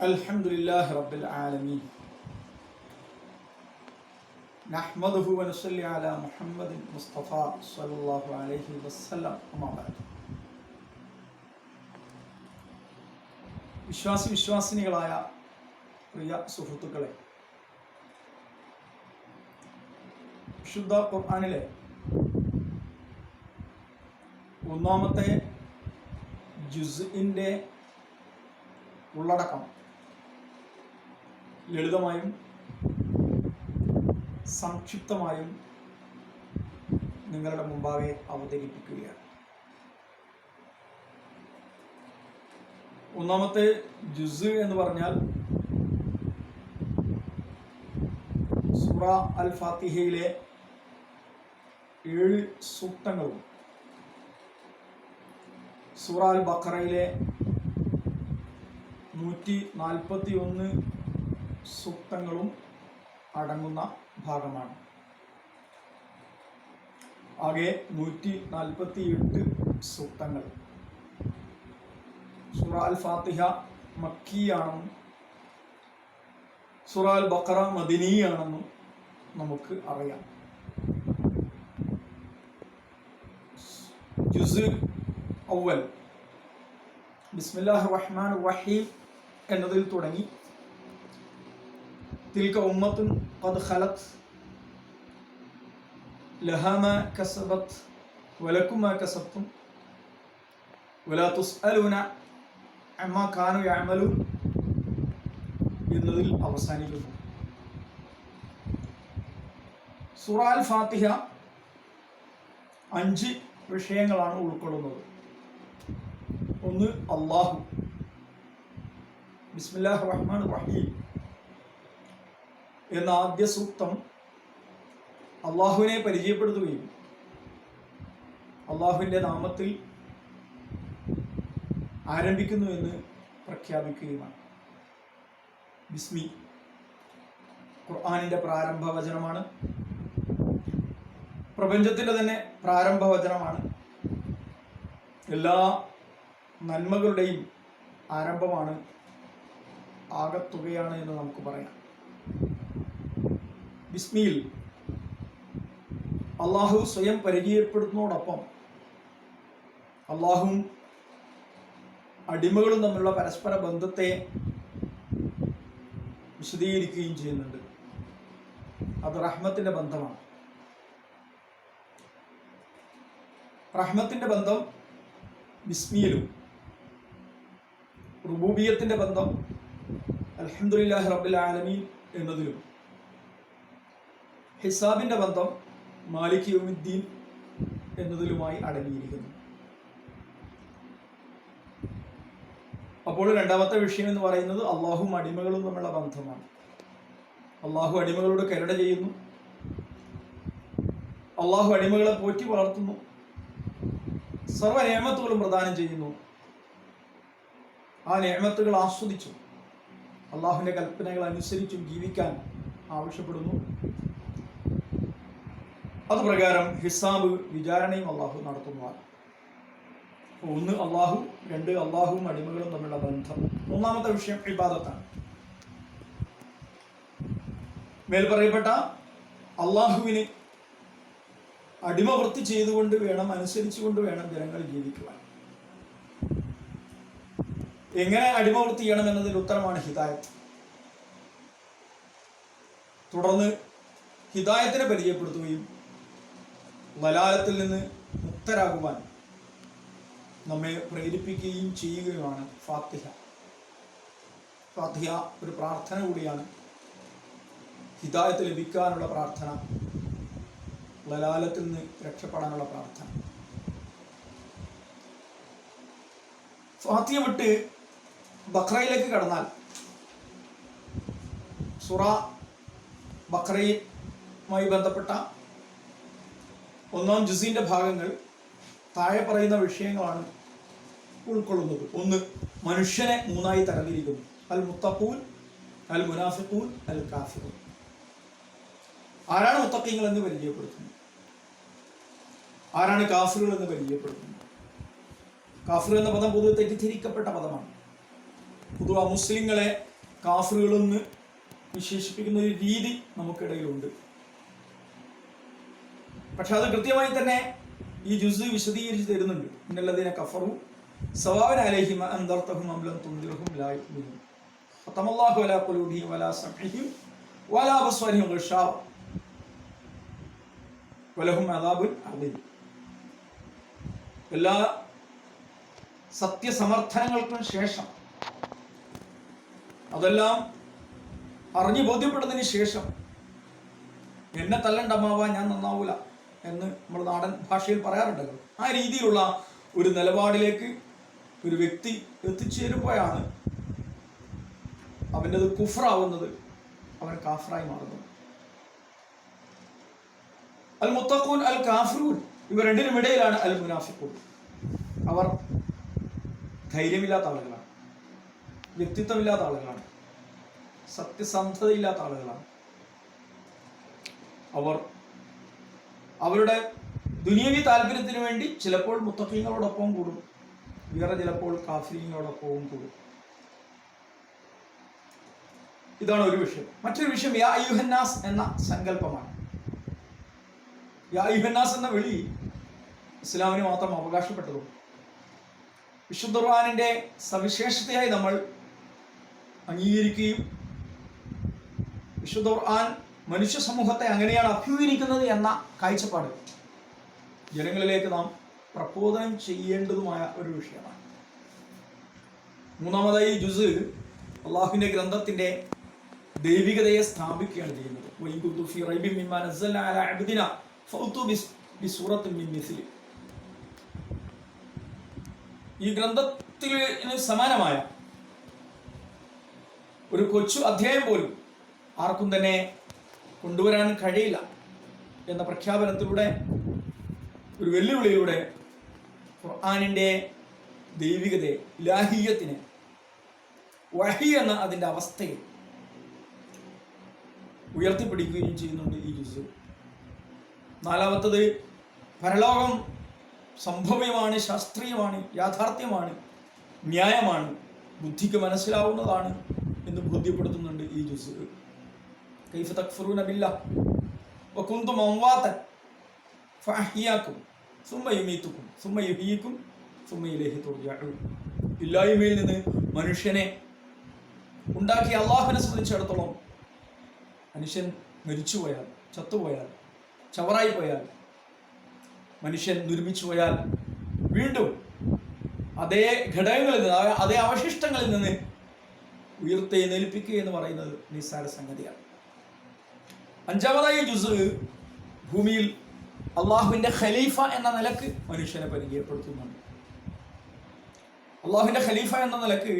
അൽഹംദുലില്ലാഹി റബ്ബിൽ ആലമീൻ നഹ്മദുഹു വനസ്സല്ലി അലാ മുഹമ്മദിൻ മുസ്തഫ സ്വല്ലല്ലാഹു അലൈഹി വസല്ലം. അമ്മാ ബഅദ്. വിശ്വാസിനികളായ പ്രിയ സുഹൃത്തുക്കളെ, വിശുദ്ധ ഖുർആനിലെ ഒന്നാമത്തെ ജുസ്ഇന്റെ ഉള്ളടക്കം ലളിതമായും സംക്ഷിപ്തമായും നിങ്ങളുടെ മുമ്പാകെ അവതരിപ്പിക്കുകയാണ്. ഒന്നാമത്തെ ജുസ് എന്ന് പറഞ്ഞാൽ സൂറ അൽ ഫാത്തിഹയിലെ 7 സൂക്തങ്ങളും സൂറ അൽ ബഖറയിലെ 141 സൂക്തങ്ങളും അടങ്ങുന്ന ഭാഗമാണ്. ആകെ 148 സൂക്തങ്ങൾ. സൂറ അൽ ഫാത്തിഹ മക്കിയാണെന്നും സൂറ അൽ ബഖറ മദനിയാണെന്നും നമുക്ക് അറിയാം. ജുസ് അവൽ ബിസ്മില്ലാഹിർ റഹ്മാനിർ റഹീം എന്നതിൽ തുടങ്ങി തിൽക ഉമ്മത്തുൻ ഖദ് ഖലത് ലഹാ മാ കസബത് വലക്കും മാ കസബ്തും വലാ തുസ്അലൂന അമ്മാ കാനൂ യഅമലൂൻ എന്നതിൽ അവസാനിക്കുന്നു. സൂറ അൽ ഫാത്തിഹ 5 വിഷയങ്ങളാണ് ഉൾക്കൊള്ളുന്നത്. ഒന്ന്, അല്ലാഹു. ബിസ്മില്ലാഹിർ റഹ്മാനിർ റഹീം എന്ന ആദ്യ സൂക്തം അള്ളാഹുവിനെ പരിചയപ്പെടുത്തുകയും അള്ളാഹുവിൻ്റെ നാമത്തിൽ ആരംഭിക്കുന്നു എന്ന് പ്രഖ്യാപിക്കുകയുമാണ്. ബിസ്മി ഖുർആനിൻ്റെ പ്രാരംഭ വചനമാണ്. പ്രപഞ്ചത്തിൻ്റെ തന്നെ പ്രാരംഭ വചനമാണ്. എല്ലാ നന്മകളുടെയും ആരംഭമാണ്, ആകത്തുകയാണ് എന്ന് നമുക്ക് പറയാം. ബിസ്മിയിൽ അള്ളാഹു സ്വയം പരിചയപ്പെടുത്തുന്നതോടൊപ്പം അള്ളാഹുവും അടിമകളും തമ്മിലുള്ള പരസ്പര ബന്ധത്തെ വിശദീകരിക്കുകയും ചെയ്യുന്നുണ്ട്. അത് റഹ്മത്തിൻ്റെ ബന്ധമാണ്. റഹ്മത്തിൻ്റെ ബന്ധം ബിസ്മിയിലും, റുബൂബിയത്തിൻ്റെ ബന്ധം അൽഹംദുലില്ലാഹി റബ്ബിൽ ആലമീൻ എന്നതിലും, ഹിസാബിൻ്റെ ബന്ധം മാലിക് യൗമിദ്ദീൻ എന്നതിലുമായി അടങ്ങിയിരിക്കുന്നു. അപ്പോൾ രണ്ടാമത്തെ വിഷയം എന്ന് പറയുന്നത് അള്ളാഹുവും അടിമകളും തമ്മിലുള്ള ബന്ധമാണ്. അള്ളാഹു അടിമകളോട് കരുണ ചെയ്യുന്നു. അള്ളാഹു അടിമകളെ പോറ്റി വളർത്തുന്നു. സർവ്വ നിഅമത്തുകളും പ്രദാനം ചെയ്യുന്നു. ആ നിഅമത്തുകൾ ആസ്വദിച്ചു അള്ളാഹുവിൻ്റെ കൽപ്പനകൾ അനുസരിച്ചും ജീവിക്കാൻ ആവശ്യപ്പെടുന്നു. അതുപ്രകാരം ഹിസാബ്, വിചാരണയും അള്ളാഹു നടത്തുന്നതാണ്. ഒന്ന് അള്ളാഹു, 2 അള്ളാഹുവും അടിമകളും തമ്മിലുള്ള ബന്ധം. മൂന്നാമത്തെ വിഷയം ഇബാദത്താണ്. മേൽ പറയപ്പെട്ട അള്ളാഹുവിന് അടിമവൃത്തി ചെയ്തുകൊണ്ട് വേണം, അനുസരിച്ചുകൊണ്ട് വേണം ജനങ്ങൾ ജീവിക്കുവാൻ. എങ്ങനെ അടിമവൃത്തി ചെയ്യണം എന്നതിൽ ഉത്തരമാണ് ഹിദായത്ത്. തുടർന്ന് ഹിദായത്തിനെ പരിചയപ്പെടുത്തുകയും വലാലത്തിൽ നിന്ന് മുക്തരാകുവാൻ നമ്മെ പ്രേരിപ്പിക്കുകയും ചെയ്യുകയുമാണ് ഫാത്തിഹ. ഫാത്തിഹ ഒരു പ്രാർത്ഥന കൂടിയാണ്. ഹിദായത്ത് ലഭിക്കാനുള്ള പ്രാർത്ഥന, വലാലത്തിൽ നിന്ന് രക്ഷപ്പെടാനുള്ള പ്രാർത്ഥന. ഫാത്തിഹ വിട്ട് ബഖറയിലേക്ക് കടന്നാൽ സൂറ ബഖറയുമായി ബന്ധപ്പെട്ട 1-ാം ജുസിന്റെ ഭാഗങ്ങൾ താഴെ പറയുന്ന വിഷയങ്ങളാണ് ഉൾക്കൊള്ളുന്നത്. ഒന്ന്, മനുഷ്യനെ 3ആയി തരംതിരിക്കുന്നു. അൽ മുത്തഖൂൻ, അൽ മുനാഫിഖൂൻ, അൽ കാഫിറൂൻ. ആരാണ് മുത്തഖീങ്ങൾ എന്ന് പരിചയപ്പെടുത്തുന്നു, ആരാണ് കാഫിറുകൾ എന്ന് പരിചയപ്പെടുത്തുന്നു. കാഫിർ എന്ന പദം പൊതുവെ തെറ്റിദ്ധരിക്കപ്പെട്ട പദമാണ്. പൊതുവെ മുസ്ലിങ്ങളെ കാഫിറുകളെന്ന് വിശേഷിപ്പിക്കുന്ന ഒരു രീതി നമുക്കിടയിലുണ്ട്. പക്ഷെ അത് കൃത്യമായി തന്നെ ഈ ജുസ് വിശദീകരിച്ച് തരുന്നുണ്ട്. ഇന്നല്ലദീന കഫറു സവാഉൻ അലൈഹിം അൻദർതഹും അം ലം തുൻദിർഹും ലാ യുഅ്മിനൂൻ ഖതമല്ലാഹു അലാ ഖുലൂബിഹിം വലാ സമഇഹിം വലാ അബ്സാരിഹിം ഗിഷാവ വലഹും അദാബുൻ അദീം. എല്ലാ സത്യസമർത്ഥനങ്ങൾക്കും ശേഷം, അതെല്ലാം അറിഞ്ഞു ബോധ്യപ്പെടുന്നതിന് ശേഷം എന്നെ തല്ലണ്ടമ്മാവാ ഞാൻ നന്നാവൂല എന്ന് നമ്മൾ നാടൻ ഭാഷയിൽ പറയാറുണ്ടല്ലോ. ആ രീതിയിലുള്ള ഒരു നിലപാടിലേക്ക് ഒരു വ്യക്തി എത്തിച്ചേരുമ്പോഴാണ് അവൻ്റെത് കുഫ്റാവുന്നത്, അവൻ കാഫിറായി മാറുന്നത്. അൽ മുത്തഖൂൻ അൽ കാഫിറൂൻ, ഇവ രണ്ടിനും ഇടയിലാണ് അൽ മുനാഫിഖൂൻ. അവർ ധൈര്യമില്ലാത്ത ആളുകളാണ്, വ്യക്തിത്വമില്ലാത്ത ആളുകളാണ്, സത്യസന്ധതയില്ലാത്ത ആളുകളാണ്. അവർ അവരുടെ ദുനിയവി താല്പര്യത്തിന് വേണ്ടി ചിലപ്പോൾ മുത്തഖീങ്ങളോടൊപ്പം കൂടും, വേറെ ചിലപ്പോൾ കാഫിരീങ്ങളോടൊപ്പവും കൂടും. ഇതാണ് ഒരു വിഷയം. മറ്റൊരു വിഷയം യാ അയ്യുഹന്നാസ് എന്ന സങ്കല്പമാണ്. യാ അയ്യുഹന്നാസ് എന്ന വിളി ഇസ്ലാമിന് മാത്രം അവകാശപ്പെട്ടതും വിശുദ്ധ ഖുർആനിന്റെ സവിശേഷതയായി നമ്മൾ അംഗീകരിക്കുകയും വിശുദ്ധ ഖുർആൻ മനുഷ്യ സമൂഹത്തെ അങ്ങനെയാണ് അഭിമുഖീകരിക്കുന്നത് എന്ന കാഴ്ചപ്പാട് ജനങ്ങളിലേക്ക് നാം പ്രബോധനം ചെയ്യേണ്ടതുമായ ഒരു വിഷയമാണ്. മൂന്നാമതായി ജുസ് അള്ളാഹുവിന്റെ ഗ്രന്ഥത്തിന്റെ ദൈവികതയെ സ്ഥാപിക്കുകയാണ് ചെയ്യുന്നത്. ഈ ഗ്രന്ഥത്തിന് സമാനമായ ഒരു കൊച്ചു അധ്യായം പോലും ആർക്കും തന്നെ കൊണ്ടുവരാൻ കഴിയില്ല എന്ന പ്രഖ്യാപനത്തിലൂടെ, ഒരു വെല്ലുവിളിയിലൂടെ ഖുർആനിന്റെ ദൈവികതയെ, ഇലാഹിയത്തിനെ, വഹി എന്ന അതിൻ്റെ അവസ്ഥയെ ഉയർത്തിപ്പിടിക്കുകയും ചെയ്യുന്നുണ്ട് ഈ ജുസ്. നാലാമത്തത് പരലോകം സംഭവ്യമാണ്, ശാസ്ത്രീയമാണ്, യാഥാർത്ഥ്യമാണ്, ന്യായമാണ്, ബുദ്ധിക്ക് മനസ്സിലാവുന്നതാണ് എന്ന് ബോധ്യപ്പെടുത്തുന്നുണ്ട് ഈ ജുസ്. കൈഫ തക്ഫുറൂന ബില്ലാഹ് വകുന്തും അംവാതൻ ഫഅഹ്യാകും സുമ്മ യുമീതുകും സുമ്മ യുഹ്യീകും സുമ്മ ഇലൈഹി തുർജഊൻ. ഇല്ലായ്മയിൽ നിന്ന് മനുഷ്യനെ ഉണ്ടാക്കിയ അള്ളാഹുവിനെ സംബന്ധിച്ചിടത്തോളം മനുഷ്യൻ മരിച്ചുപോയാൽ, ചത്തുപോയാൽ, ചവറായി പോയാൽ, മനുഷ്യൻ നിർമ്മിച്ചു പോയാൽ വീണ്ടും അതേ ഘടകങ്ങളിൽ നിന്ന്, അതേ അവശിഷ്ടങ്ങളിൽ നിന്ന് ഉയർത്തെഴുന്നേൽപ്പിക്കുക എന്ന് പറയുന്നത് നിസ്സാര സംഗതിയാണ്. അഞ്ചാമതായി ജുസ് ഭൂമിയിൽ അള്ളാഹുവിന്റെ ഖലീഫ എന്ന നിലക്ക് മനുഷ്യനെ പരിചയപ്പെടുത്തുന്നുണ്ട്. അള്ളാഹുവിന്റെ ഖലീഫ എന്ന നിലക്ക്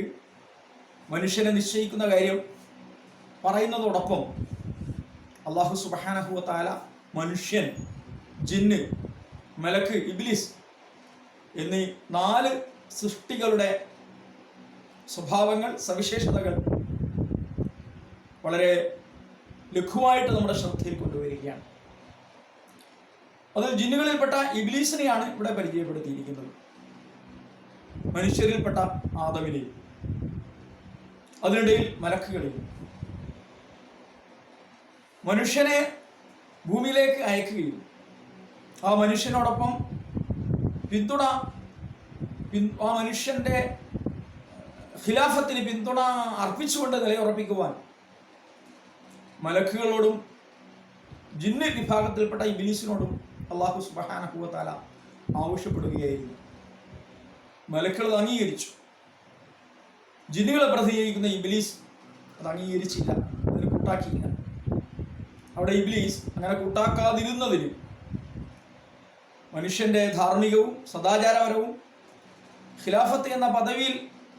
മനുഷ്യനെ നിശ്ചയിക്കുന്ന കാര്യം പറയുന്നതോടൊപ്പം അള്ളാഹു സുബ്ഹാനഹു വ തആല മനുഷ്യൻ, ജിന്ന്, മലക്ക്, ഇബ്ലീസ് എന്നീ 4 സൃഷ്ടികളുടെ സ്വഭാവങ്ങൾ, സവിശേഷതകൾ വളരെ ലഘുവായിട്ട് നമ്മുടെ ശ്രദ്ധയിൽ കൊണ്ടുവരികയാണ്. അതിൽ ജിന്നുകളിൽപ്പെട്ട ഇബ്ലീസിനെയാണ് ഇവിടെ പരിചയപ്പെടുത്തിയിരിക്കുന്നത്, മനുഷ്യരിൽപ്പെട്ട ആദമിനെയും, അതിനിടയിൽ മലക്കുകളെയും. മനുഷ്യനെ ഭൂമിയിലേക്ക് അയക്കുകയും ആ മനുഷ്യനോടൊപ്പം ആ മനുഷ്യന്റെ ഖിലാഫത്തിന് പിന്തുണ അർപ്പിച്ചുകൊണ്ട് നിലയുറപ്പിക്കുവാൻ മലക്കുകളോടും ജിന്ന് വിഭാഗത്തിൽപ്പെട്ട ഇബ്ലീസിനോടും അള്ളാഹു സുബ്ഹാനഹു വ തആല ആവശ്യപ്പെടുകയായിരുന്നു. മലക്കുകൾ അംഗീകരിച്ചു. ജിന്നുകളെ പ്രതിനിധീകരിക്കുന്ന ഇബ്ലീസ് അത് അംഗീകരിച്ചില്ല, അതിന് കൂട്ടാക്കിയില്ല. അവിടെ ഇബ്ലീസ് അങ്ങനെ കൂട്ടാക്കാതിരുന്നതിന് മനുഷ്യന്റെ ധാർമ്മികവും സദാചാരപരവും ഖിലാഫത്ത് എന്ന പദവിയിൽ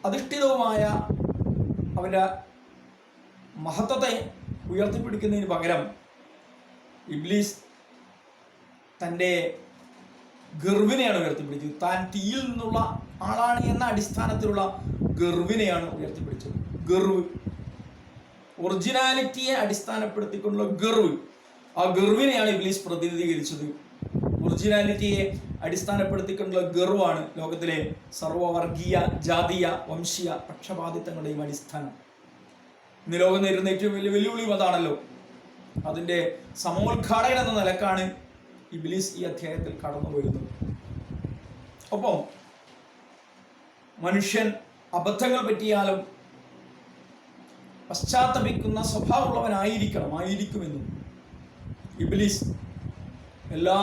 അധിഷ്ഠിതവുമായ അവൻ്റെ മഹത്വത്തെ ഉയർത്തിപ്പിടിക്കുന്നതിന് പകരം ഇബ്ലീസ് തൻ്റെ ഗർവിനെയാണ് ഉയർത്തിപ്പിടിച്ചത്. താൻ തീയിൽ നിന്നുള്ള ആളാണ് എന്ന അടിസ്ഥാനത്തിലുള്ള ഗർവിനെയാണ് ഉയർത്തിപ്പിടിച്ചത്. ഗർവ്, ഒറിജിനാലിറ്റിയെ അടിസ്ഥാനപ്പെടുത്തിക്കൊണ്ടുള്ള ഗർവ്, ആ ഗർവിനെയാണ് ഇബ്ലീസ് പ്രതിനിധീകരിച്ചത്. ഒറിജിനാലിറ്റിയെ അടിസ്ഥാനപ്പെടുത്തിക്കൊണ്ടുള്ള ഗർവാണ് ലോകത്തിലെ സർവ്വവർഗീയ ജാതീയ വംശീയ പക്ഷപാതിത്വങ്ങളുടെയും അടിസ്ഥാനം. ഇന്ന് ലോകം നേരിടുന്ന ഏറ്റവും വലിയ വെല്ലുവിളിയും അതാണല്ലോ. അതിൻ്റെ സമോദ്ഘാടകൻ എന്ന നിലക്കാണ് ഇബ്ലീസ് ഈ അധ്യായത്തിൽ കടന്നു വരുന്നത്. ഒപ്പം മനുഷ്യൻ അബദ്ധങ്ങൾ പറ്റിയാലും പശ്ചാത്തപിക്കുന്ന സ്വഭാവമുള്ളവനായിരിക്കുമെന്നും ഇബ്ലീസ് എല്ലാ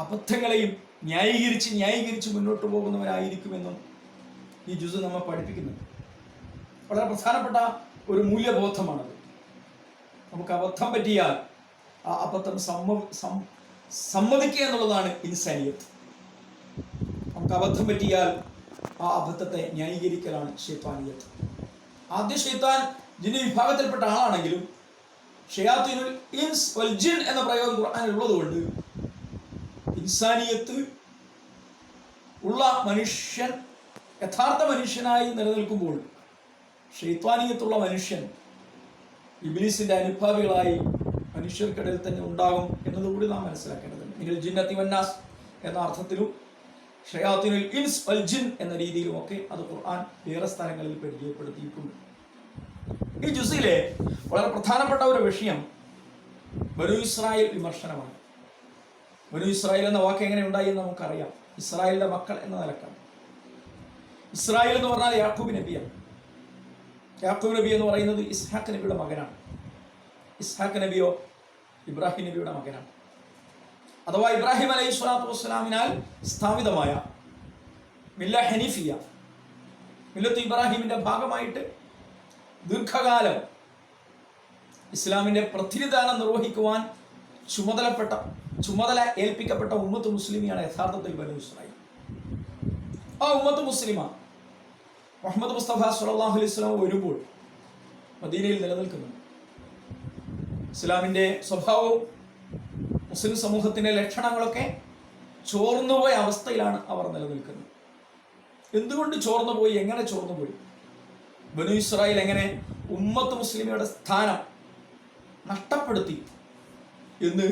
അബദ്ധങ്ങളെയും ന്യായീകരിച്ച് മുന്നോട്ട് പോകുന്നവനായിരിക്കുമെന്നും ഈ ജുസ് നമ്മെ പഠിപ്പിക്കുന്നുണ്ട്. വളരെ പ്രധാനപ്പെട്ട ഒരു മൂല്യബോധമാണത്. നമുക്ക് അബദ്ധം പറ്റിയാൽ ആ അബദ്ധം സമ്മതിക്കുക എന്നുള്ളതാണ് ഇൻസാനിയത്ത്. നമുക്ക് അബദ്ധം പറ്റിയാൽ ആ അബദ്ധത്തെ ന്യായീകരിക്കലാണ് ശൈത്താനിയത്ത്. ആദ്യ ശൈത്താൻ ജിന്ന് വിഭാഗത്തിൽപ്പെട്ട ആളാണെങ്കിലും ഷയാത്തീനുൽ ഇൻസ് വൽ ജിൻ എന്ന പ്രയോഗം ഖുർആനിൽ ഉള്ളതുകൊണ്ട് ഇൻസാനിയത്ത് ഉള്ള മനുഷ്യൻ യഥാർത്ഥ മനുഷ്യനായി നിലനിൽക്കുമ്പോൾ ശൈത്താനിയത്തുള്ള മനുഷ്യൻ ഇബ്ലീസിന്റെ അനുഭാവികളായി മനുഷ്യർക്കിടയിൽ തന്നെ ഉണ്ടാകും എന്നതുകൂടി നാം മനസ്സിലാക്കേണ്ടതുണ്ട്. നിങ്ങൾ ജിന്നത്തി വന്നാസ് എന്ന അർത്ഥത്തിലും ഷയാത്തീനുൽ ഇൻസ് വൽ ജിൻ എന്ന രീതിയിലുമൊക്കെ അത് ഖുർആൻ വേറെ സ്ഥലങ്ങളിൽ പരിചയപ്പെടുത്തിയിട്ടുണ്ട്. ഈ ജുസിലെ വളരെ പ്രധാനപ്പെട്ട ഒരു വിഷയം ബനു ഇസ്രായേൽ വിമർശനമാണ്. ബനു ഇസ്രായേൽ എന്ന വാക്ക് എങ്ങനെ ഉണ്ടായി എന്ന് നമുക്കറിയാം. ഇസ്രായേലിന്റെ മക്കൾ എന്ന നിലക്കാണ്. ഇസ്രായേൽ എന്ന് പറഞ്ഞാൽ യാക്കൂബ് നബിയാണ്. യാക്കൂബ് നബി എന്ന് പറയുന്നത് ഇസ്ഹാഖ് നബിയുടെ മകനാണ്. ഇസ്ഹാഖ് നബിയോ ഇബ്രാഹിം നബിയുടെ മകനാണ്. അഥവാ ഇബ്രാഹിം അലൈഹി സ്വലാത്തു വസ്സലാമിനാൽ സ്ഥാപിതമായ മില്ല ഹനീഫിയ, മില്ലത്ത് ഇബ്രാഹിമിന്റെ ഭാഗമായിട്ട് ദീർഘകാലം ഇസ്ലാമിന്റെ പ്രതിനിധാനം നിർവഹിക്കുവാൻ ചുമതല ഏൽപ്പിക്കപ്പെട്ട ഉമ്മത്ത് മുസ്ലിമിയാണ് യഥാർത്ഥത്തിൽ ബനു ഇസ്രായേൽ. ആ ഉമ്മത്ത് മുസ്ലിമ മുഹമ്മദ് മുസ്തഫ സ്വല്ലല്ലാഹു അലൈഹി വസല്ലം വരുമ്പോൾ മദീനയിൽ നിലനിൽക്കുന്നു. ഇസ്ലാമിന്റെ സ്വഭാവവും മുസ്ലിം സമൂഹത്തിന്റെ ലക്ഷണങ്ങളൊക്കെ ചോർന്നുപോയ അവസ്ഥയിലാണ് അവർ നിലനിൽക്കുന്നത്. എന്തുകൊണ്ട് ചോർന്നുപോയി? എങ്ങനെ ചോർന്നുപോയി? ബനു ഇസ്രായേൽ എങ്ങനെ ഉമ്മത്ത് മുസ്ലിമയുടെ സ്ഥാനം നഷ്ടപ്പെടുത്തി എന്ന്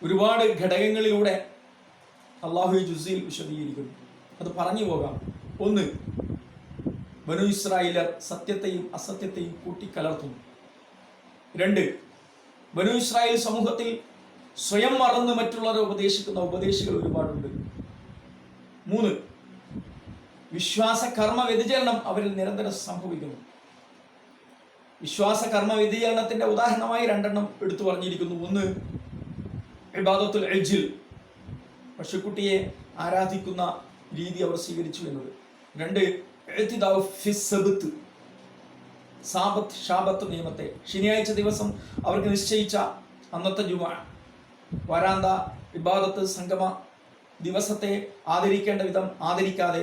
ഒരുപാട് ഘടകങ്ങളിലൂടെ അള്ളാഹു ജുസിയിൽ വിശദീകരിക്കുന്നു. അത് പറഞ്ഞു പോകാം. ഒന്ന്, ബനു ഇസ്രായേലർ സത്യത്തെയും അസത്യത്തെയും കൂട്ടിക്കലർത്തുന്നു. രണ്ട്, ബനു ഇസ്രായേൽ സമൂഹത്തിൽ സ്വയം മറന്ന് മറ്റുള്ളവരെ ഉപദേശിക്കുന്ന ഉപദേശികൾ ഒരുപാടുണ്ട്. മൂന്ന്, വിശ്വാസ കർമ്മ വ്യതിചലനം അവരിൽ നിരന്തരം സംഭവിക്കുന്നു. വിശ്വാസ കർമ്മ വ്യതിചലനത്തിന്റെ ഉദാഹരണമായി രണ്ടെണ്ണം എടുത്തു പറഞ്ഞിരിക്കുന്നു. ഒന്ന്, ഇബാദത്തുൽ ഇജ്ൽ, പശുക്കുട്ടിയെ ആരാധിക്കുന്ന രീതി അവർ സ്വീകരിച്ചു എന്നത്. രണ്ട്, ഇഅ്തിദാഉ ഫിസ് സബ്ത്, ഷാബത്ത് നിയമത്തെ, ശനിയാഴ്ച ദിവസം അവർക്ക് നിശ്ചയിച്ച അന്നത്തെ ജുമുഅ, വരാന്ത, ഇബാദത്ത്, സംഗമ ദിവസത്തെ ആദരിക്കേണ്ട വിധം ആദരിക്കാതെ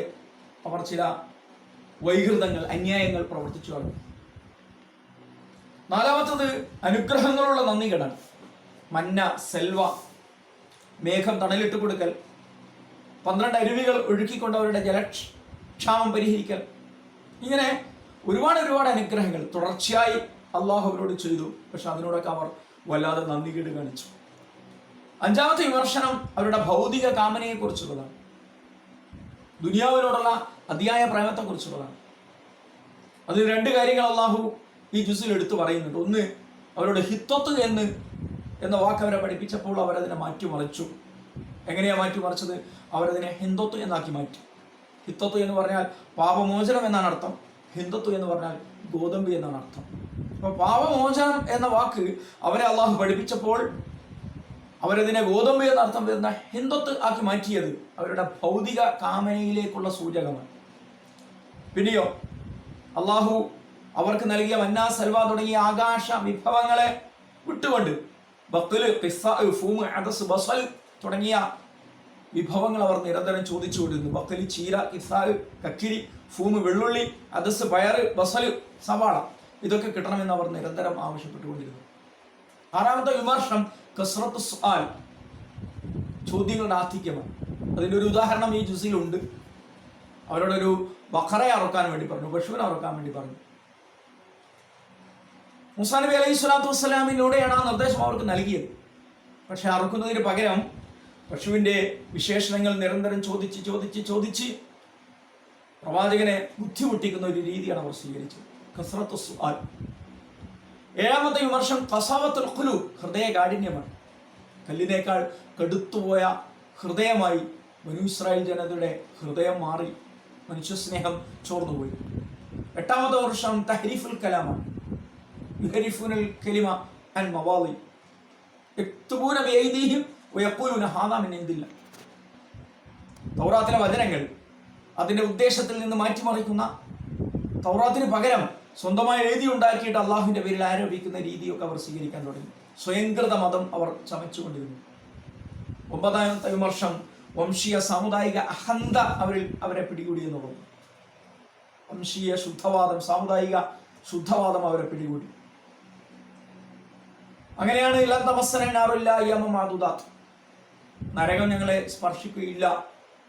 അവർ ചില വൈകൃതങ്ങൾ, അന്യായങ്ങൾ പ്രവർത്തിച്ചു കാണും. നാലാമത്തത് അനുഗ്രഹങ്ങളുള്ള നന്ദികേടാണ്. മന്ന, സെൽവ, മേഘം തണലിട്ട് കൊടുക്കൽ, 12 അരുവികൾ ഒഴുക്കിക്കൊണ്ടവരുടെ ജലക്ഷാമം പരിഹരിക്കൽ, ഇങ്ങനെ ഒരുപാട് അനുഗ്രഹങ്ങൾ തുടർച്ചയായി അള്ളാഹു അവരോട് ചെയ്തു. പക്ഷെ അതിനോടൊക്കെ അവർ വല്ലാതെ നന്ദികേട് കാണിച്ചു. അഞ്ചാമത്തെ വിമർശനം അവരുടെ ഭൗതിക കാമനയെ കുറിച്ചുള്ളതാണ്. ദുനിയാവിനോടുള്ള അതിയായ പ്രേമത്തെ കുറിച്ചുള്ളതാണ്. അതിൽ 2 കാര്യങ്ങൾ അള്ളാഹു ഈ ജുസിൽ എടുത്തു പറയുന്നുണ്ട്. ഒന്ന്, അവരുടെ ഹിത്വത്ത് എന്ന വാക്ക് അവരെ പഠിപ്പിച്ചപ്പോൾ അവരതിനെ മാറ്റിമറിച്ചു. എങ്ങനെയാണ് മാറ്റിമറിച്ചത്? അവരതിനെ ഹിന്ദുത്വ എന്നാക്കി മാറ്റി. ഹിത്വത്ത് എന്ന് പറഞ്ഞാൽ പാപമോചനം എന്നാണ് അർത്ഥം. ഹിന്ദുത്വ എന്ന് പറഞ്ഞാൽ ഗോതമ്പ് എന്നാണ് അർത്ഥം. അപ്പൊ പാപമോചനം എന്ന വാക്ക് അവരെ അള്ളാഹു പഠിപ്പിച്ചപ്പോൾ അവരതിനെ ഗോതമ്പ് എന്ന അർത്ഥം വരുന്ന ഹിന്ദുത്വ ആക്കി മാറ്റിയത് അവരുടെ ഭൗതിക കാമനയിലേക്കുള്ള സൂചകമാണ്. പിന്നെയോ അള്ളാഹു അവർക്ക് നൽകിയ മന്ന, സൽവ തുടങ്ങിയ ആകാശ വിഭവങ്ങളെ വിട്ടുകൊണ്ട് ബഖല്, ഖിസ്സാ, ഫൂമ്, അദസ്, ബസൽ തുടങ്ങിയ വിഭവങ്ങൾ അവർ നിരന്തരം ചോദിച്ചുകൊണ്ടിരുന്നു. ബഖലി, ചീര, ഖിസ്സാ, കക്കിരി, ഫൂമ്, വെള്ളുള്ളി, അദസ്, പയറ്, ബസല്, സവാള, ഇതൊക്കെ കിട്ടണമെന്ന് അവർ നിരന്തരം ആവശ്യപ്പെട്ടുകൊണ്ടിരുന്നു. ആറാമത്തെ വിമർശനം കസ്റത്ത് സുആൽ, ചോദ്യങ്ങളുടെ ആധിക്യമാണ്. അതിൻ്റെ ഒരു ഉദാഹരണം ഈ ജുസിലുണ്ട്. അവരോടൊരു ബഖറയെ അറുക്കാൻ വേണ്ടി പറഞ്ഞു, പശുവിനെ അറുക്കാൻ വേണ്ടി പറഞ്ഞു. മൂസാ നബി അലൈഹി സ്വലാത്തു വസ്സലാമിലൂടെയാണ് ആ നിർദ്ദേശം അവർക്ക് നൽകിയത്. പക്ഷെ അറുക്കുന്നതിന് പകരം പശുവിൻ്റെ വിശേഷണങ്ങൾ നിരന്തരം ചോദിച്ച് പ്രവാചകനെ ബുദ്ധിമുട്ടിക്കുന്ന ഒരു രീതിയാണ് അവർ സ്വീകരിച്ചത്. കസ്റത്തു സുആൽ. ഏഴാമത്തെ വിമർശം ഖസാവത്തുൽ ഖുലൂബ്, ഹൃദയ കാഠിന്യമാണ്. കല്ലിനേക്കാൾ കടുത്തുപോയ ഹൃദയമായി ബനൂ ഇസ്രായേൽ ജനതയുടെ ഹൃദയം മാറി, മനുഷ്യസ്നേഹം ചോർന്നുപോയി. എട്ടാമത്തെ വർഷം തഹ്രീഫുൽ കലാമാണ്. യുഹരിഫുനൽ കലിമ അൻ മവാളി യക്തുബൂന ബിഐദീഹിം വയഖൂലുന ഹാദാ മിൻ ഇൻദില്ലാഹ്. തൗറാത്തിലെ വചനങ്ങൾ അതിന്റെ ഉദ്ദേശത്തിൽ നിന്ന് മാറ്റിമറിക്കുന്ന, തൗറാത്തിന് പകരം സ്വന്തമായി എഴുതി ഉണ്ടാക്കിയിട്ട് അള്ളാഹുവിന്റെ പേരിൽ ആരോപിക്കുന്ന രീതിയൊക്കെ അവർ സ്വീകരിക്കാൻ തുടങ്ങി. സ്വയംകൃത മതം അവർ ചമച്ചുകൊണ്ടിരുന്നു. ഒമ്പതാമത്തെ വിമർശം വംശീയ സാമുദായിക അഹന്ത അവരെ പിടികൂടി എന്നുള്ളത്. വംശീയ ശുദ്ധവാദം, സാമുദായിക ശുദ്ധവാദം അവരെ പിടികൂടി. അങ്ങനെയാണ് നരകം ഞങ്ങളെ സ്പർശിക്കുകയില്ല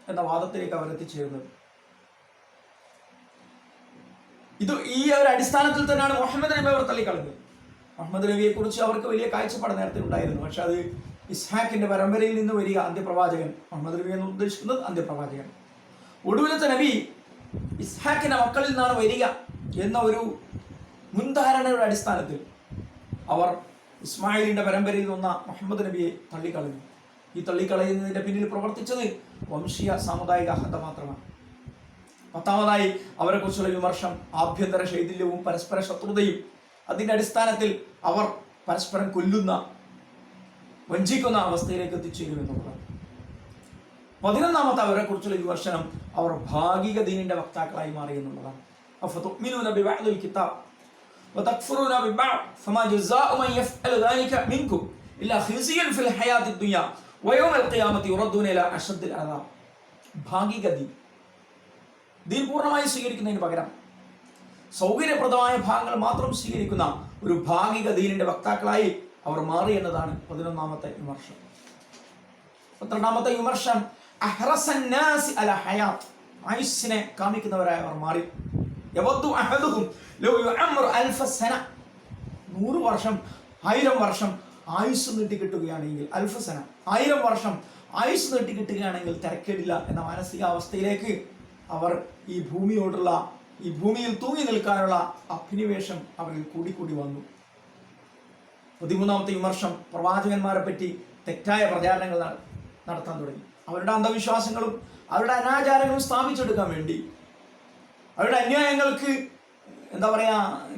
എന്ന വാദത്തിലേക്ക് അവർ എത്തിച്ചേരുന്നത്. ഈ ഒരു അടിസ്ഥാനത്തിൽ തന്നെയാണ് മുഹമ്മദ് നബി അവർ തള്ളിക്കളഞ്ഞത്. മുഹമ്മദ് നബിയെ കുറിച്ച് അവർക്ക് വലിയ കാഴ്ചപ്പാട് നേരത്തെ ഉണ്ടായിരുന്നു. പക്ഷെ അത് ഇസ്ഹാക്കിന്റെ പരമ്പരയിൽ നിന്ന് വരിക അന്ത്യപ്രവാചകൻ, മുഹമ്മദ് നബി എന്ന് ഉദ്ദേശിക്കുന്നത് അന്ത്യപ്രവാചകൻ. ഒടുവിലത്തെ നബി ഇസ്ഹാക്കിന്റെ മക്കളിൽ നിന്നാണ് വരിക എന്ന ഒരു മുൻധാരണയുടെ അടിസ്ഥാനത്തിൽ അവർ ഇസ്മായിലിന്റെ പരമ്പരയിൽ വന്ന മുഹമ്മദ് നബിയെ തള്ളിക്കളഞ്ഞു. ഈ തള്ളിക്കളയുന്നതിന്റെ പിന്നിൽ പ്രവർത്തിച്ചത് വംശീയ സാമുദായിക അഹന്ത മാത്രമാണ്. പത്താമതായി അവരെ കുറിച്ചുള്ള വിമർശം ആഭ്യന്തര ശൈഥില്യവും പരസ്പര ശത്രുതയും. അതിന്റെ അടിസ്ഥാനത്തിൽ അവർ പരസ്പരം കൊല്ലുന്ന, വഞ്ചിക്കുന്ന അവസ്ഥയിലേക്ക് എത്തിച്ചേരുമെന്നുള്ളതാണ്. 11ാമത്തെ അവരെ കുറിച്ചുള്ള വിമർശനം അവർ ഭാഗിക ദീനിന്റെ വക്താക്കളായി മാറി എന്നുള്ളതാണ്. അഫതുഅ്മിനൂന ബിബഅദിൽ കിതാബ് വതക്ഫുറൂന ബിബഅദ് ഫമാ ജസാഉ മൻ യഫ്അലു ദാലിക മിൻകും ഇല്ലാ ഖിസ്യൻ ഫിൽ ഹയാത്തിദ് ദുനിയ വയൗമൽ ഖിയാമത്തി യുറദ്ദൂന ഇലാ അശദ്ദിൽ അദാബ്. ഭാഗിക ദീൻ പൂർണ്ണമായി സ്വീകരിക്കുന്നതിന് പകരം സൗകര്യപ്രദമായ ഭാഗങ്ങൾ മാത്രം സ്വീകരിക്കുന്ന ഒരു ഭാഗിക ദീനിന്റെ വക്താക്കളായി അവർ മാറി എന്നതാണ് 11ാമത്തെ വിമർശം. 12ാമത്തെ വിമർശം അഹ്റസന്നാസി അല ഹയാത്ത്, ആയുസ്സിനെ കാമിക്കുന്നവരായി അവർ മാറി. യവദ്ദു അഹദുഹും ലൗ യുഅമ്മർ അൽഫ സന, 100 വർഷം 1000 വർഷം ആയുസ് നീട്ടിക്കിട്ടുകയാണെങ്കിൽ, അൽഫ സന 1000 വർഷം ആയുസ് നീട്ടിക്കിട്ടുകയാണെങ്കിൽ തിരക്കേടില്ല എന്ന മാനസികാവസ്ഥയിലേക്ക് അവർ ഈ ഭൂമിയിൽ തൂങ്ങി നിൽക്കാനുള്ള അഭിനിവേശം അവരിൽ കൂടിക്കൂടി വന്നു. 13ാമത്തെ വിമർശം പ്രവാചകന്മാരെ പറ്റി തെറ്റായ പ്രചാരണങ്ങൾ നടത്താൻ തുടങ്ങി. അവരുടെ അന്ധവിശ്വാസങ്ങളും അവരുടെ അനാചാരങ്ങളും സ്ഥാപിച്ചെടുക്കാൻ വേണ്ടി, അവരുടെ അന്യായങ്ങൾക്ക്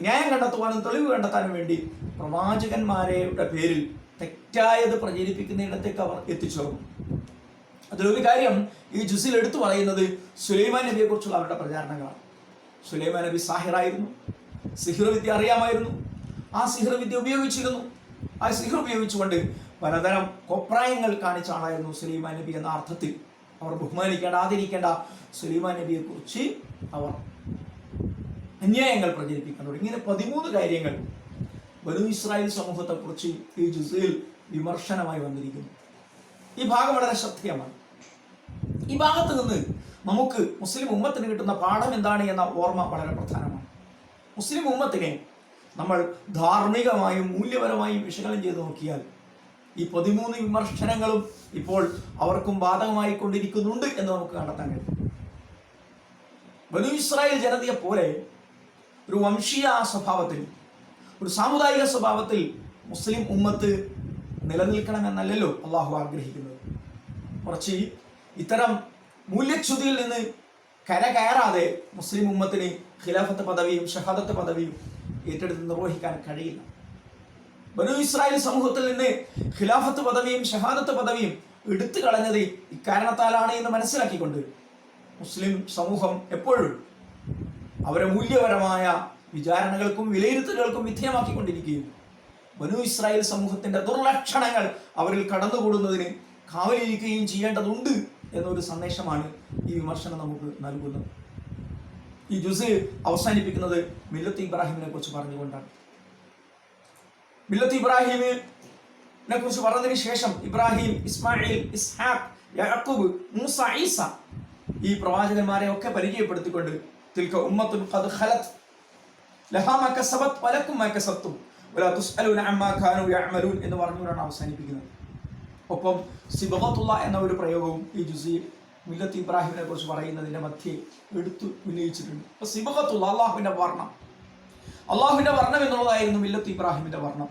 ന്യായം കണ്ടെത്തുവാനും തെളിവ് കണ്ടെത്താനും വേണ്ടി പ്രവാചകന്മാരുടെ പേരിൽ തെറ്റായത് പ്രചരിപ്പിക്കുന്നിടത്തേക്ക് അവർ എത്തിച്ചേർന്നു. അതിലൊരു കാര്യം ഈ ജുസിൽ എടുത്തു പറയുന്നത് സുലൈമാൻ നബിയെ കുറിച്ചുള്ള അവരുടെ പ്രചാരണങ്ങളാണ്. സുലൈമാൻ നബി സാഹിറായിരുന്നു, സിഹിർ വിദ്യ അറിയാമായിരുന്നു, ആ സിഹിർ വിദ്യ ഉപയോഗിച്ചിരുന്നു. ആ സിഹിർ ഉപയോഗിച്ചുകൊണ്ട് പലതരം കൊപ്രായങ്ങൾ കാണിച്ച ആളായിരുന്നു സുലൈമാൻ നബി എന്ന അർത്ഥത്തിൽ അവർ ബഹുമാനിക്കേണ്ട, ആദരിക്കേണ്ട സുലൈമാൻ നബിയെ കുറിച്ച് അവർ അന്യായങ്ങൾ പ്രചരിപ്പിക്കാൻ തുടങ്ങി. ഇങ്ങനെ 13 കാര്യങ്ങൾ ബനൂ ഇസ്രായേൽ സമൂഹത്തെ കുറിച്ച് ഈ ജുസിൽ വിമർശനമായി വന്നിരിക്കുന്നു. ഈ ഭാഗം വളരെ ശ്രദ്ധേയമാണ്. ഈ ഭാഗത്ത് നിന്ന് നമുക്ക് മുസ്ലിം ഉമ്മത്തിന് കിട്ടുന്ന പാഠം എന്താണ് എന്ന ഓർമ്മ വളരെ പ്രധാനമാണ്. മുസ്ലിം ഉമ്മത്തിനെ നമ്മൾ ധാർമ്മികമായും മൂല്യപരമായും വിശകലനം ചെയ്ത് നോക്കിയാൽ ഈ 13 വിമർശനങ്ങളും ഇപ്പോൾ അവർക്കും ബാധകമായി കൊണ്ടിരിക്കുന്നുണ്ട് എന്ന് നമുക്ക് കണ്ടെത്താൻ കഴിയും. ബനൂ ഇസ്രായേൽ ജനതയെ പോലെ ഒരു വംശീയ സ്വഭാവത്തിൽ, ഒരു സാമുദായിക സ്വഭാവത്തിൽ മുസ്ലിം ഉമ്മത്ത് നിലനിൽക്കണമെന്നല്ലല്ലോ അള്ളാഹു ആഗ്രഹിക്കുന്നത്. കുറച്ച് ഇത്തരം മൂല്യച്യുതിയിൽ നിന്ന് കയറാതെ മുസ്ലിം ഉമ്മത്തിന് ഖിലാഫത്ത് പദവിയും ഷഹാദത്ത് പദവിയും ഏറ്റെടുത്ത് നിർവഹിക്കാൻ കഴിയില്ല. ബനൂ ഇസ്രായേൽ സമൂഹത്തിൽ നിന്ന് ഖിലാഫത്ത് പദവിയും ഷഹാദത്ത് പദവിയും എടുത്തു കളഞ്ഞത് ഇക്കാരണത്താലാണ് എന്ന് മനസ്സിലാക്കിക്കൊണ്ട് മുസ്ലിം സമൂഹം എപ്പോഴും അവരെ മൂല്യപരമായ വിചാരണകൾക്കും വിലയിരുത്തലുകൾക്കും വിധേയമാക്കിക്കൊണ്ടിരിക്കുകയും ബനൂ ഇസ്രായേൽ സമൂഹത്തിന്റെ ദുർലക്ഷണങ്ങൾ അവരിൽ കടന്നുകൂടുന്നതിന് കാവലിരിക്കുകയും ചെയ്യേണ്ടതുണ്ട് എന്നൊരു സന്ദേശമാണ് ഈ വിമർശനം നമുക്ക് നൽകുന്നത്. ഈ ജുസ് അവസാനിപ്പിക്കുന്നത് മില്ലത്ത് ഇബ്രാഹിമിനെ കുറിച്ച് പറഞ്ഞുകൊണ്ടാണ്. മില്ലത്ത് ഇബ്രാഹിമിനെ കുറിച്ച് പറഞ്ഞതിന് ശേഷം ഇബ്രാഹിം, ഇസ്മായിൽ, ഇസ്ഹാഖ്, യാക്കൂബ്, മൂസ, ഈസ ഈ പ്രവാചകന്മാരെ ഒക്കെ പരിചയപ്പെടുത്തിക്കൊണ്ട് തിൽക ഉമ്മത്തുൻ ഖദ് ഖലത് ലഹാ മാ കസബത് വലക്കും മാ കസബ്തും വലാ തുസ്അലൂന അമ്മാ കാനൂ യഅമലൂൻ എന്ന് പറഞ്ഞുകൊണ്ടാണ് അവസാനിപ്പിക്കുന്നത്. ഒപ്പം സിബഗത്തുള്ള എന്ന ഒരു പ്രയോഗവും ഈ ജുസിയിൽ മില്ലത്ത് ഇബ്രാഹിമിനെ കുറിച്ച് പറയുന്നതിൻ്റെ മധ്യേ എടുത്തു ഉന്നയിച്ചിട്ടുണ്ട്. അപ്പോൾ സിബഗത്തുള്ള അള്ളാഹുവിൻ്റെ വർണ്ണം, അള്ളാഹുവിൻ്റെ വർണ്ണം എന്നുള്ളതായിരുന്നു മില്ലത്ത് ഇബ്രാഹിമിൻ്റെ വർണ്ണം.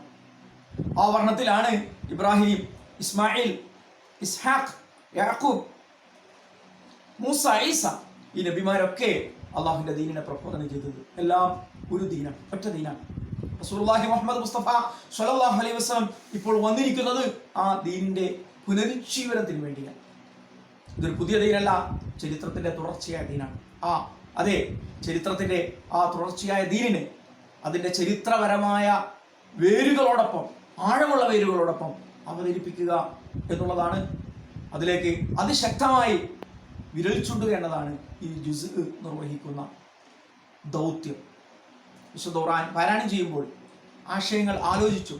ആ വർണ്ണത്തിലാണ് ഇബ്രാഹിം, ഇസ്മായിൽ, ഇസ്ഹാഖ്, യാക്കൂബ്, മൂസ, ഈസ ഈ നബിമാരൊക്കെ അള്ളാഹുവിൻ്റെ ദീനിനെ പ്രബോധനം ചെയ്തത്. എല്ലാം ഒരു ദീനം, ഒറ്റ ദീനാണ്. റസൂലുള്ളാഹി മുഹമ്മദ് മുസ്തഫ സ്വല്ലല്ലാഹു അലൈഹി വസല്ലം ഇപ്പോൾ വന്നിരിക്കുന്നത് ആ ദീനിന്റെ പുനരുജ്ജീവനത്തിന് വേണ്ടിയാണ്. ഇതൊരു പുതിയ ദീനല്ല, ചരിത്രത്തിന്റെ തുടർച്ചയായ ദീനാണ്. അതെ, ചരിത്രത്തിന്റെ ആ തുടർച്ചയായ ദീനിനെ അതിന്റെ ചരിത്രപരമായ വേരുകളോടൊപ്പം, ആഴമുള്ള വേരുകളോടൊപ്പം അവതരിപ്പിക്കുക എന്നുള്ളതാണ്, അതിലേക്ക് അതിശക്തമായി വിരൽ ചൂണ്ടുക എന്നതാണ് ഈ ജുസ് നിർവഹിക്കുന്ന ദൗത്യം. വിശുദ്ധ ഖുർആൻ പാരായണം ചെയ്യുമ്പോൾ ആശയങ്ങൾ ആലോചിച്ചു,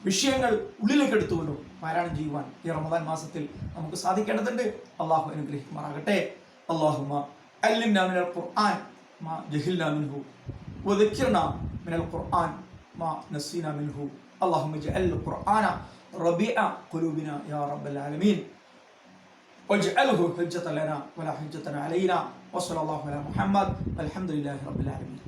വിഷയങ്ങൾ ഉള്ളിലേക്ക് എടുത്തുകൊണ്ടും പാരായണം ചെയ്യുവാൻ ഈ റമദാൻ മാസത്തിൽ നമുക്ക് സാധിക്കേണ്ടതുണ്ട്. അള്ളാഹു അനുഗ്രഹിക്കുമാറാകട്ടെ. അല്ലാഹുമ്മ അല്ലിംനാ മിനൽ ഖുർആൻ മാ ജഹിൽനാ മിൻഹു വദക്കിർനാ മിനൽ ഖുർആൻ മാ നസീനാ മിൻഹു. അല്ലാഹുമ്മ ജഅൽ ഖുർആന റബീഅ ഖുലൂബിനാ യാ റബ്ബൽ ആലമീൻ വജ്അൽഹു ഹുജ്ജതൻ ലനാ വലാ ഹുജ്ജതൻ അലൈനാ വസല്ലല്ലാഹു അലാ മുഹമ്മദ് വൽഹംദുലില്ലാഹി റബ്ബിൽ ആലമീൻ.